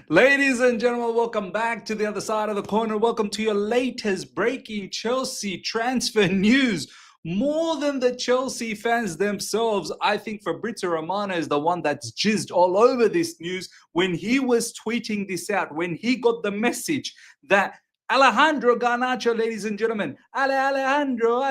Ladies and gentlemen, welcome back to the other side of the corner. Welcome to your latest breaking Chelsea transfer news. More than the Chelsea fans themselves, I think Fabrizio Romano is the one that's jizzed all over this news when he was tweeting this out, when he got the message that Alejandro Garnacho, ladies and gentlemen, Alejandro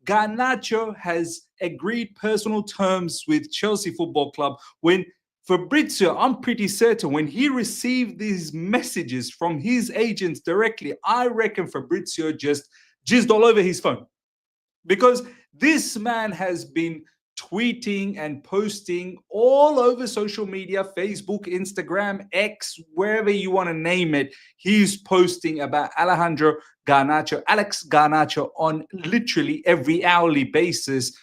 Garnacho has agreed personal terms with Chelsea Football Club. When Fabrizio, I'm pretty certain when he received these messages from his agents directly, I reckon Fabrizio just jizzed all over his phone. Because this man has been tweeting and posting all over social media, Facebook, Instagram, X, wherever you want to name it. He's posting about Alejandro Garnacho, Alex Garnacho on literally every hourly basis.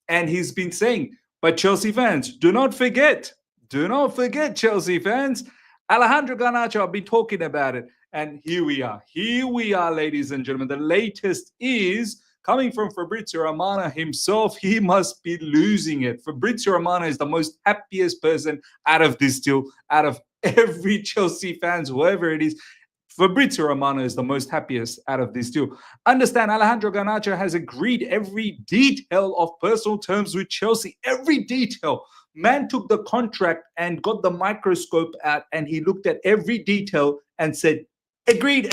And he's been saying, but Chelsea fans, do not forget, Chelsea fans, Alejandro Garnacho, I've been talking about it. And here we are, ladies and gentlemen. The latest is coming from Fabrizio Romano himself. He must be losing it. Fabrizio Romano is the most happiest person out of this deal, out of every Chelsea fans, whoever it is. Fabrizio Romano is the most happiest out of this deal. Understand, Alejandro Garnacho has agreed every detail of personal terms with Chelsea. Every detail. Man took the contract and got the microscope out, and he looked at every detail and said, agreed.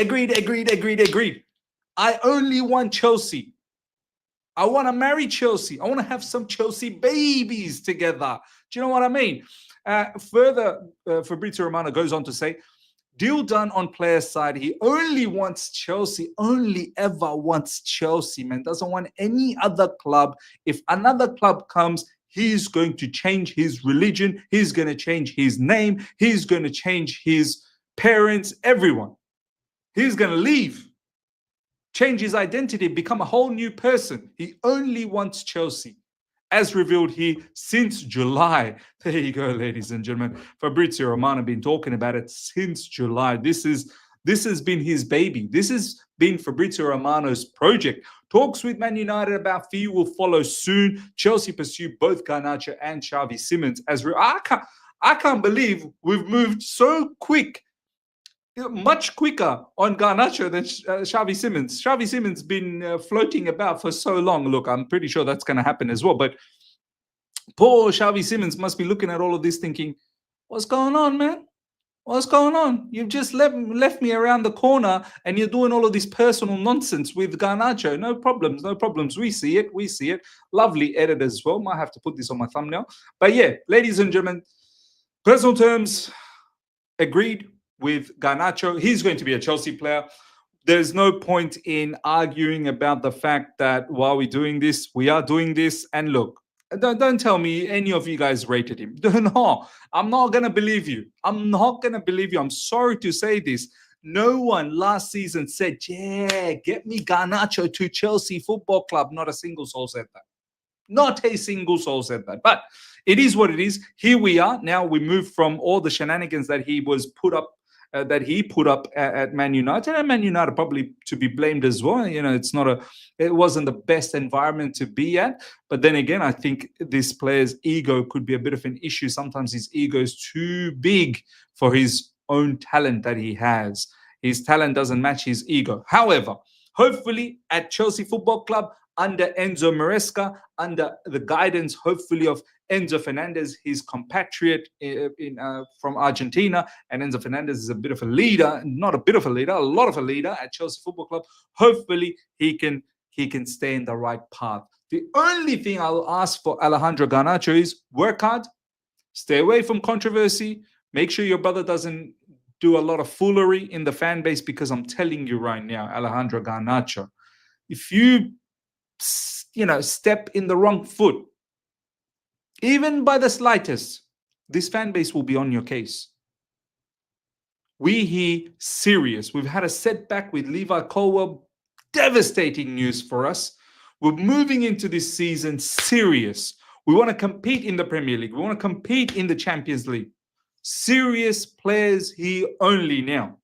I only want Chelsea. I want to marry Chelsea. I want to have some Chelsea babies together. Do you know what I mean? Further, Fabrizio Romano goes on to say, deal done on player side. He only wants Chelsea, only ever wants Chelsea, man. Doesn't want any other club. If another club comes, he's going to change his religion. He's going to change his name. He's going to change his parents, everyone. He's going to leave, change his identity, become a whole new person. He only wants Chelsea. As revealed here since July. There you go, ladies and gentlemen. Fabrizio Romano been talking about it since July. This has been his baby. This has been Fabrizio Romano's project. Talks with Man United about fee will follow soon. Chelsea pursue both Garnacho and Xavi Simons. I can't believe we've moved so quick, much quicker on Garnacho than Xavi Simons. Xavi Simons been floating about for so long. Look, I'm pretty sure that's going to happen as well. But poor Xavi Simons must be looking at all of this thinking, what's going on, man? What's going on? You've just left me around the corner and you're doing all of this personal nonsense with Garnacho. No problems. We see it. Lovely edit as well. Might have to put this on my thumbnail. But yeah, ladies and gentlemen, personal terms agreed with Garnacho. He's going to be a Chelsea player. There's no point in arguing about the fact that while we're doing this, we are doing this. And look, don't tell me any of you guys rated him. No, I'm not going to believe you. I'm sorry to say this. No one last season said, yeah, get me Garnacho to Chelsea Football Club. Not a single soul said that. But it is what it is. Here we are. Now we move from all the shenanigans that he put up at Man United, and Man United probably to be blamed as well. You know, it wasn't the best environment to be at. But then again, I think this player's ego could be a bit of an issue. Sometimes his ego is too big for his own talent that he has. His talent doesn't match his ego. However, hopefully at Chelsea Football Club, under Enzo Maresca, under the guidance, hopefully, of Enzo Fernandez, his compatriot from Argentina. And Enzo Fernandez is a bit of a leader, not a bit of a leader, a lot of a leader at Chelsea Football Club. Hopefully, he can stay in the right path. The only thing I'll ask for Alejandro Garnacho is work hard, stay away from controversy, make sure your brother doesn't do a lot of foolery in the fan base, because I'm telling you right now, Alejandro Garnacho, if you step in the wrong foot, even by the slightest, this fan base will be on your case. We here serious. We've had a setback with Levi Colwell. Devastating news for us. We're moving into this season serious. We want to compete in the Premier League. We want to compete in the Champions League. Serious players here only now.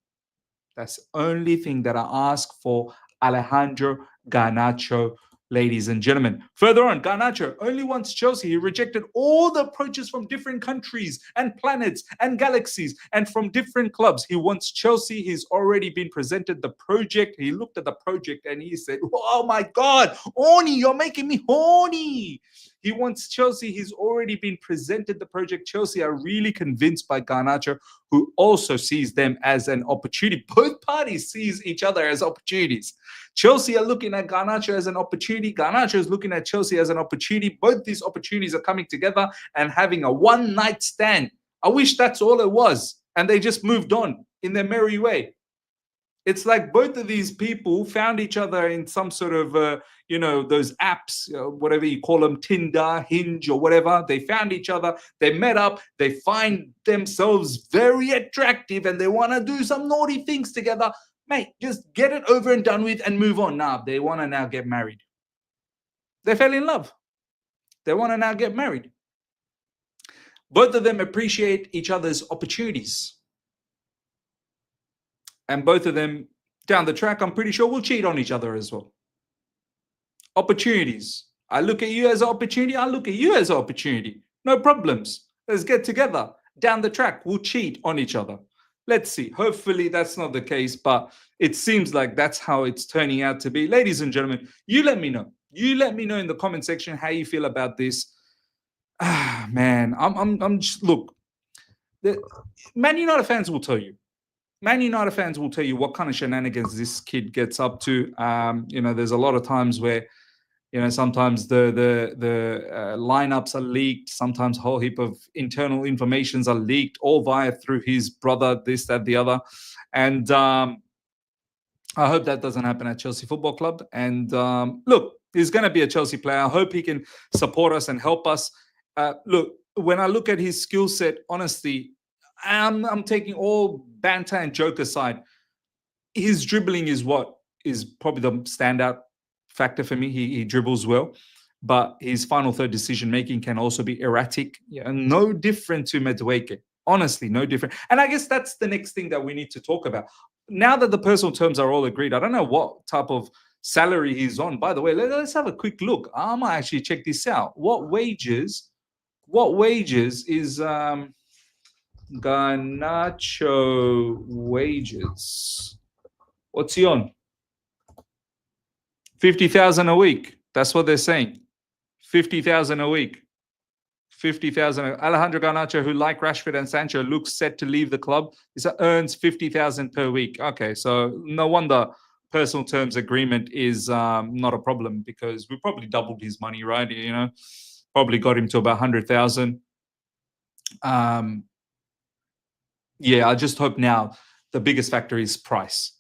That's the only thing that I ask for Alejandro Garnacho ladies and gentlemen. Further on, Garnacho only wants Chelsea. He rejected all the approaches from different countries and planets and galaxies and from different clubs. He wants Chelsea. He's already been presented the project. He looked at the project and he said, oh my God, horny, you're making me horny. He wants Chelsea. He's already been presented the project. Chelsea are really convinced by Garnacho, who also sees them as an opportunity. Both parties sees each other as opportunities. Chelsea are looking at Garnacho as an opportunity. Garnacho is looking at Chelsea as an opportunity. Both these opportunities are coming together and having a one-night stand. I wish that's all it was. And they just moved on in their merry way. It's like both of these people found each other in some sort of, those apps, whatever you call them, Tinder, Hinge, or whatever. They found each other. They met up. They find themselves very attractive and they want to do some naughty things together. Mate, just get it over and done with and move on. Now, they want to now get married. They fell in love. They want to now get married. Both of them appreciate each other's opportunities. And both of them, down the track, I'm pretty sure will cheat on each other as well. Opportunities. I look at you as an opportunity. I look at you as an opportunity. No problems. Let's get together. Down the track, we'll cheat on each other. Let's see. Hopefully that's not the case, but it seems like that's how it's turning out to be. Ladies and gentlemen, you let me know. You let me know in the comment section how you feel about this. Man, I'm just, look, the Man United fans will tell you. Man United fans will tell you what kind of shenanigans this kid gets up to. There's a lot of times where, sometimes the lineups are leaked. Sometimes a whole heap of internal informations are leaked, all through his brother, this, that, the other. And I hope that doesn't happen at Chelsea Football Club. And look, he's going to be a Chelsea player. I hope he can support us and help us. Look, when I look at his skill set, honestly, I'm taking all banter and joke aside. His dribbling is what is probably the standout factor for me. He dribbles well, but his final third decision making can also be erratic. No different to Madueke. Honestly, no different. And I guess that's the next thing that we need to talk about. Now that the personal terms are all agreed, I don't know what type of salary he's on. By the way, let's have a quick look. I might actually check this out. What wages is Garnacho wages? What's he on? 50,000 a week. That's what they're saying. 50,000 a week. 50,000. Alejandro Garnacho, who like Rashford and Sancho, looks set to leave the club. He earns 50,000 per week. Okay, so no wonder personal terms agreement is not a problem, because we probably doubled his money, right? Probably got him to about 100,000. Yeah, I just hope now the biggest factor is price.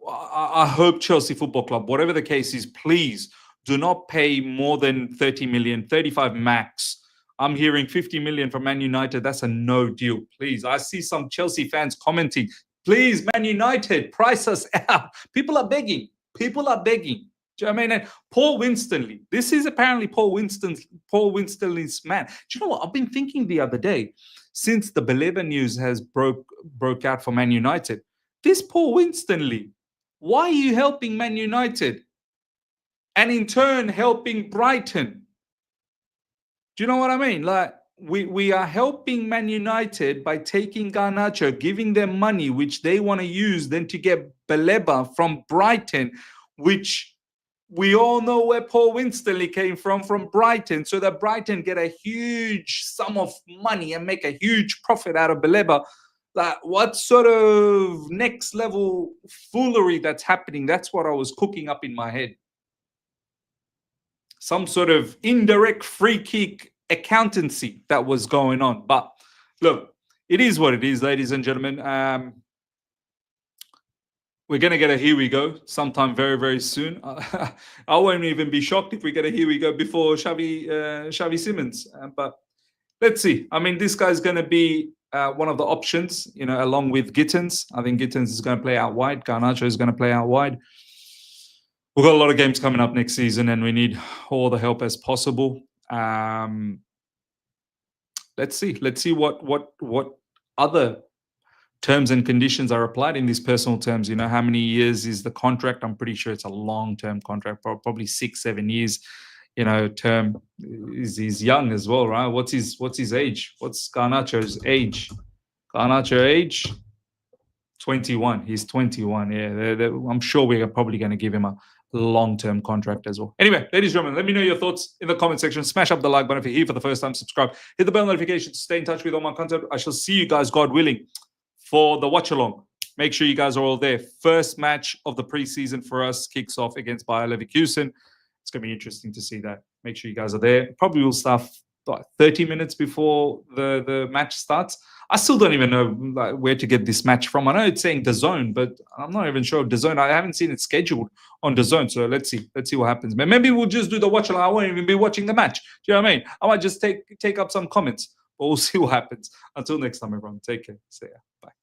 I hope Chelsea Football Club, whatever the case is, please do not pay more than 30 million, 35 max. I'm hearing 50 million from Man United. That's a no deal. Please. I see some Chelsea fans commenting, please, Man United, price us out. People are begging. People are begging. Do you know what I mean? And Paul Winstanley. This is apparently Paul Winstanley's man. Do you know what? I've been thinking the other day, since the Baleba news has broke out for Man United, this Paul Winstanley, why are you helping Man United? And in turn, helping Brighton. Do you know what I mean? Like, we are helping Man United by taking Garnacho, giving them money, which they want to use then to get Baleba from Brighton, which we all know where Paul Winstanley came from Brighton, so that Brighton get a huge sum of money and make a huge profit out of Baleba. Like, what sort of next level foolery that's happening? That's what I was cooking up in my head. Some sort of indirect free kick accountancy that was going on. But look, it is what it is, ladies and gentlemen. We're going to get a here we go sometime very, very soon. I won't even be shocked if we get a here we go before Xavi Simons. But let's see. I mean, this guy's going to be one of the options, along with Gittins. I think Gittins is going to play out wide. Garnacho is going to play out wide. We've got a lot of games coming up next season, and we need all the help as possible. Let's see. Let's see what other terms and conditions are applied in these personal terms. You know, how many years is the contract? I'm pretty sure it's a long-term contract, probably 6-7 years. You know, term. He's young as well, right? What's his age? What's Garnacho's age? Garnacho age 21. He's 21. Yeah, I'm sure we're probably going to give him a long-term contract as well. Anyway, ladies and gentlemen, let me know your thoughts in the comment section. Smash up the like button if you're here for the first time. Subscribe. Hit the bell notification to stay in touch with all my content. I shall see you guys, God willing, for the watch along. Make sure you guys are all there. First match of the preseason for us kicks off against Bayer Leverkusen. It's going to be interesting to see that. Make sure you guys are there. Probably will start 30 minutes before the match starts. I still don't even know where to get this match from. I know it's saying DAZN, but I'm not even sure of DAZN. I haven't seen it scheduled on DAZN, so let's see. Let's see what happens. Maybe we'll just do the watch along. I won't even be watching the match. Do you know what I mean? I might just take up some comments, but we'll see what happens. Until next time, everyone. Take care. See ya. Bye.